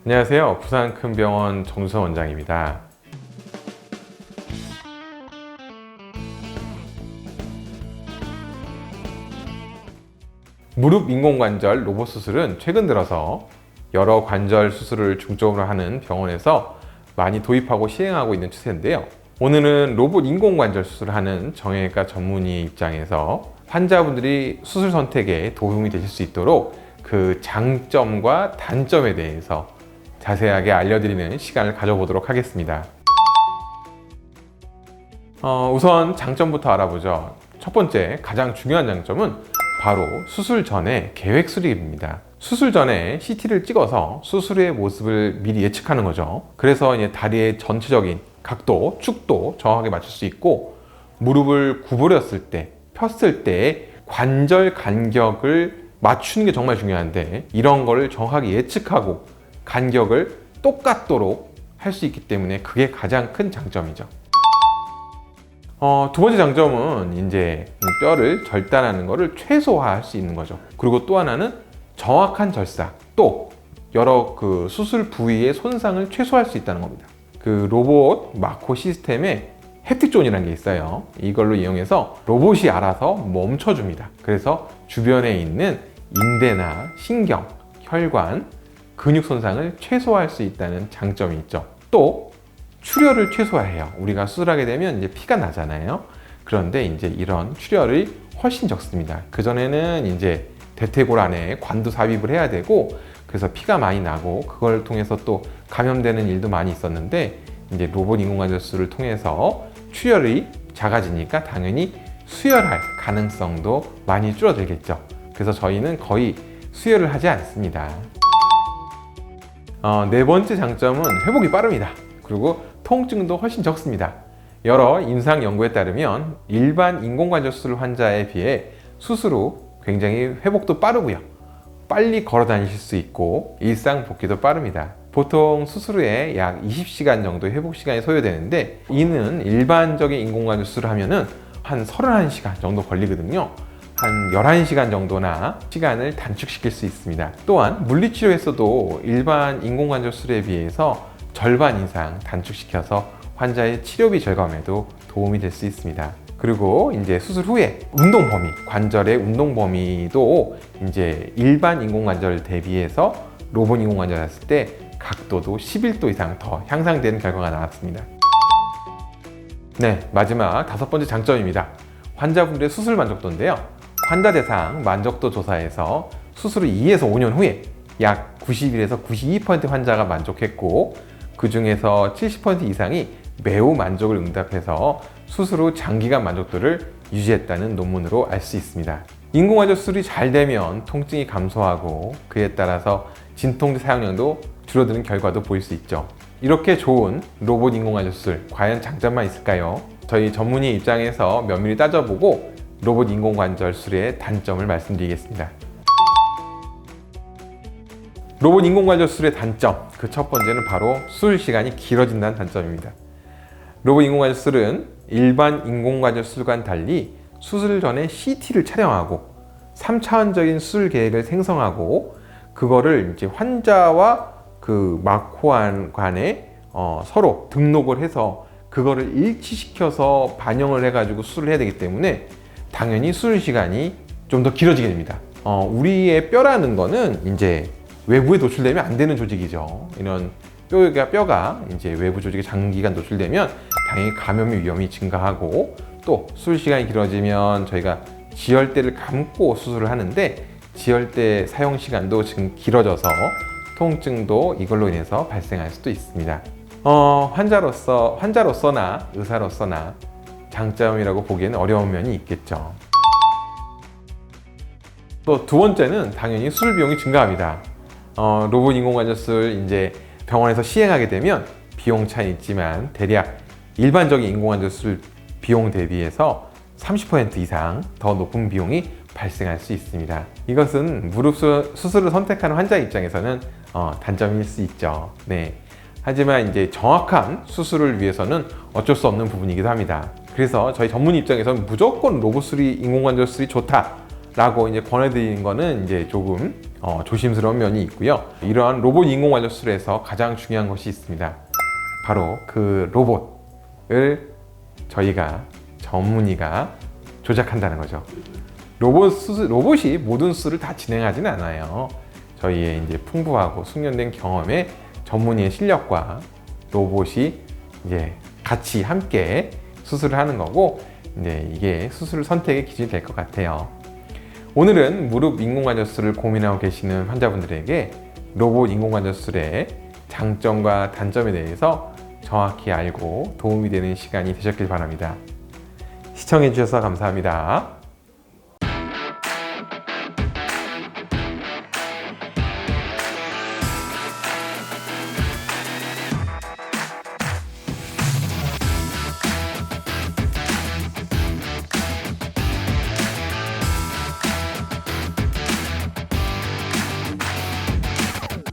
안녕하세요. 부산 큰병원 정수선 원장입니다. 무릎 인공관절 로봇 수술은 최근 들어서 여러 관절 수술을 중점으로 하는 병원에서 많이 도입하고 시행하고 있는 추세인데요. 오늘은 로봇 인공관절 수술을 하는 정형외과 전문의 입장에서 환자분들이 수술 선택에 도움이 되실 수 있도록 그 장점과 단점에 대해서 자세하게 알려드리는 시간을 가져보도록 하겠습니다. 우선 장점부터 알아보죠. 첫 번째, 가장 중요한 장점은 바로 수술 전에 계획 수립입니다. 수술 전에 CT를 찍어서 수술의 모습을 미리 예측하는 거죠. 그래서 이제 다리의 전체적인 각도, 축도 정확하게 맞출 수 있고, 무릎을 구부렸을 때, 폈을 때 관절 간격을 맞추는 게 정말 중요한데, 이런 거를 정확하게 예측하고 간격을 똑같도록 할 수 있기 때문에 그게 가장 큰 장점이죠. 두 번째 장점은 이제 뼈를 절단하는 것을 최소화할 수 있는 거죠. 그리고 또 하나는 정확한 절삭, 또 여러 그 수술 부위의 손상을 최소화할 수 있다는 겁니다. 그 로봇 마코 시스템에 햅틱존이라는 게 있어요. 이걸로 이용해서 로봇이 알아서 멈춰줍니다. 그래서 주변에 있는 인대나 신경, 혈관, 근육 손상을 최소화할 수 있다는 장점이 있죠. 또 출혈을 최소화해요. 우리가 수술하게 되면 이제 피가 나잖아요. 그런데 이제 이런 출혈이 훨씬 적습니다. 그전에는 이제 대퇴골 안에 관도 삽입을 해야 되고, 그래서 피가 많이 나고 그걸 통해서 또 감염되는 일도 많이 있었는데, 이제 로봇 인공관절 수술을 통해서 출혈이 작아지니까 당연히 수혈할 가능성도 많이 줄어들겠죠. 그래서 저희는 거의 수혈을 하지 않습니다. 네 번째 장점은 회복이 빠릅니다. 그리고 통증도 훨씬 적습니다. 여러 임상 연구에 따르면 일반 인공관절 수술 환자에 비해 수술 후 굉장히 회복도 빠르고요. 빨리 걸어 다니실 수 있고 일상 복귀도 빠릅니다. 보통 수술 후에 약 20시간 정도 회복 시간이 소요되는데, 이는 일반적인 인공관절 수술을 하면은 한 31시간 정도 걸리거든요. 한 11시간 정도나 시간을 단축시킬 수 있습니다. 또한 물리치료에서도 일반 인공관절 수술에 비해서 절반 이상 단축시켜서 환자의 치료비 절감에도 도움이 될 수 있습니다. 그리고 이제 수술 후에 운동 범위, 관절의 운동 범위도 이제 일반 인공관절 대비해서 로봇 인공관절 했을 때 각도도 11도 이상 더 향상되는 결과가 나왔습니다. 네, 마지막 다섯 번째 장점입니다. 환자분들의 수술 만족도인데요. 환자 대상 만족도 조사에서 수술 후 2에서 5년 후에 약 91에서 92% 환자가 만족했고, 그 중에서 70% 이상이 매우 만족을 응답해서 수술 후 장기간 만족도를 유지했다는 논문으로 알 수 있습니다. 인공관절 수술이 잘 되면 통증이 감소하고 그에 따라서 진통제 사용량도 줄어드는 결과도 보일 수 있죠. 이렇게 좋은 로봇 인공관절 수술, 과연 장점만 있을까요? 저희 전문의 입장에서 면밀히 따져보고 로봇 인공관절 수술의 단점을 말씀드리겠습니다. 로봇 인공관절 수술의 단점, 그 첫 번째는 바로 수술 시간이 길어진다는 단점입니다. 로봇 인공관절 수술은 일반 인공관절 수술과는 달리 수술 전에 CT를 촬영하고 3차원적인 수술 계획을 생성하고, 그거를 이제 환자와 그 마코관에 서로 등록을 해서 그거를 일치시켜서 반영을 해가지고 수술을 해야 되기 때문에 당연히 수술 시간이 좀 더 길어지게 됩니다. 우리의 뼈라는 거는 이제 외부에 노출되면 안 되는 조직이죠. 이런 뼈가 이제 외부 조직에 장기간 노출되면 당연히 감염의 위험이 증가하고, 또 수술 시간이 길어지면 저희가 지혈대를 감고 수술을 하는데 지혈대 사용 시간도 지금 길어져서 통증도 이걸로 인해서 발생할 수도 있습니다. 환자로서나 의사로서나 장점이라고 보기에는 어려운 면이 있겠죠. 또 두 번째는 당연히 수술 비용이 증가합니다. 로봇 인공관절 수술 이제 병원에서 시행하게 되면 비용 차이 있지만 대략 일반적인 인공관절 수술 비용 대비해서 30% 이상 더 높은 비용이 발생할 수 있습니다. 이것은 무릎 수술을 선택하는 환자 입장에서는 단점일 수 있죠. 네. 하지만 이제 정확한 수술을 위해서는 어쩔 수 없는 부분이기도 합니다. 그래서 저희 전문 입장에서는 무조건 로봇 수술이 인공관절 수술이 좋다 라고 이제 권해드리는 거는 이제 조금 조심스러운 면이 있고요. 이러한 로봇 인공관절 수술에서 가장 중요한 것이 있습니다. 바로 그 로봇을 저희가 전문의가 조작한다는 거죠. 로봇이 모든 수술을 다 진행하지는 않아요. 저희의 이제 풍부하고 숙련된 경험에 전문의의 실력과 로봇이 이제 같이 함께 수술을 하는 거고, 이제 이게 수술 선택의 기준이 될 것 같아요. 오늘은 무릎 인공관절 수술을 고민하고 계시는 환자분들에게 로봇 인공관절 수술의 장점과 단점에 대해서 정확히 알고 도움이 되는 시간이 되셨길 바랍니다. 시청해 주셔서 감사합니다.